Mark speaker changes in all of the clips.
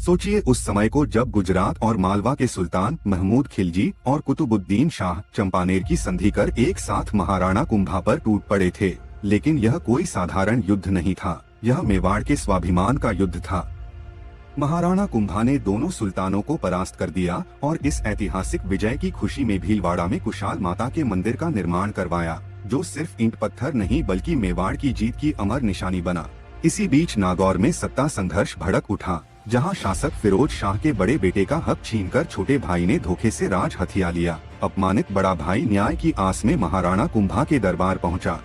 Speaker 1: सोचिए उस समय को जब गुजरात और मालवा के सुल्तान महमूद खिलजी और कुतुबुद्दीन शाह चंपानेर की संधि कर एक साथ महाराणा कुंभा पर टूट पड़े थे। लेकिन यह कोई साधारण युद्ध नहीं था, यह मेवाड़ के स्वाभिमान का युद्ध था। महाराणा कुंभा ने दोनों सुल्तानों को परास्त कर दिया और इस ऐतिहासिक विजय की खुशी में भीलवाड़ा में कुशाल माता के मंदिर का निर्माण करवाया, जो सिर्फ ईंट पत्थर नहीं बल्कि मेवाड़ की जीत की अमर निशानी बना। इसी बीच नागौर में सत्ता संघर्ष भड़क उठा, जहां शासक फिरोज शाह के बड़े बेटे का हक छीनकर छोटे भाई ने धोखे से राज हथिया लिया। अपमानित बड़ा भाई न्याय की आस में महाराणा कुंभा के दरबार पहुंचा।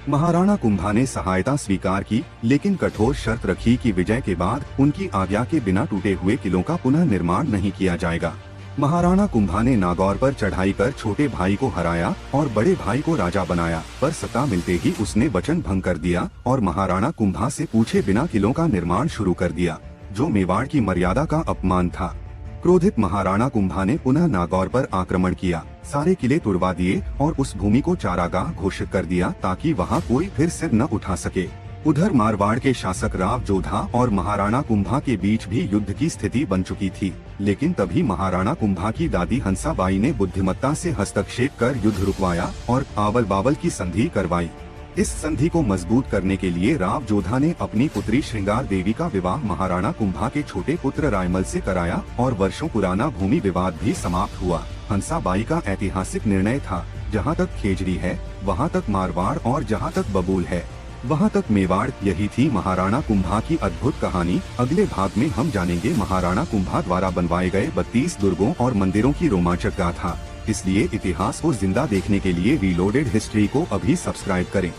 Speaker 1: महाराणा कुंभा ने सहायता स्वीकार की, लेकिन कठोर शर्त रखी कि विजय के बाद उनकी आज्ञा के बिना टूटे हुए किलों का पुनः निर्माण नहीं किया जाएगा। महाराणा कुंभा ने नागौर पर चढ़ाई कर छोटे भाई को हराया और बड़े भाई को राजा बनाया, पर सत्ता मिलते ही उसने वचन भंग कर दिया और महाराणा कुंभा से पूछे बिना किलों का निर्माण शुरू कर दिया, जो मेवाड़ की मर्यादा का अपमान था। क्रोधित महाराणा कुंभा ने पुनः नागौर पर आक्रमण किया, सारे किले तुड़वा दिए और उस भूमि को चारागाह घोषित कर दिया ताकि वहां कोई फिर सिर न उठा सके। उधर मारवाड़ के शासक राव जोधा और महाराणा कुंभा के बीच भी युद्ध की स्थिति बन चुकी थी, लेकिन तभी महाराणा कुंभा की दादी हंसाबाई ने बुद्धिमत्ता से हस्तक्षेप कर युद्ध रुकवाया और आवल बावल की संधि करवाई। इस संधि को मजबूत करने के लिए राव जोधा ने अपनी पुत्री श्रृंगार देवी का विवाह महाराणा कुंभा के छोटे पुत्र रायमल से कराया और वर्षों पुराना भूमि विवाद भी समाप्त हुआ। हंसाबाई का ऐतिहासिक निर्णय था, जहां तक खेजड़ी है वहां तक मारवाड़ और जहां तक बबूल है वहां तक मेवाड़। यही थी महाराणा कुंभा की अद्भुत कहानी। अगले भाग में हम जानेंगे महाराणा कुंभा द्वारा बनवाए गए 32 दुर्गों और मंदिरों की रोमांचक गाथा। इसलिए इतिहास को जिंदा देखने के लिए रीलोडेड हिस्ट्री को अभी सब्सक्राइब करें।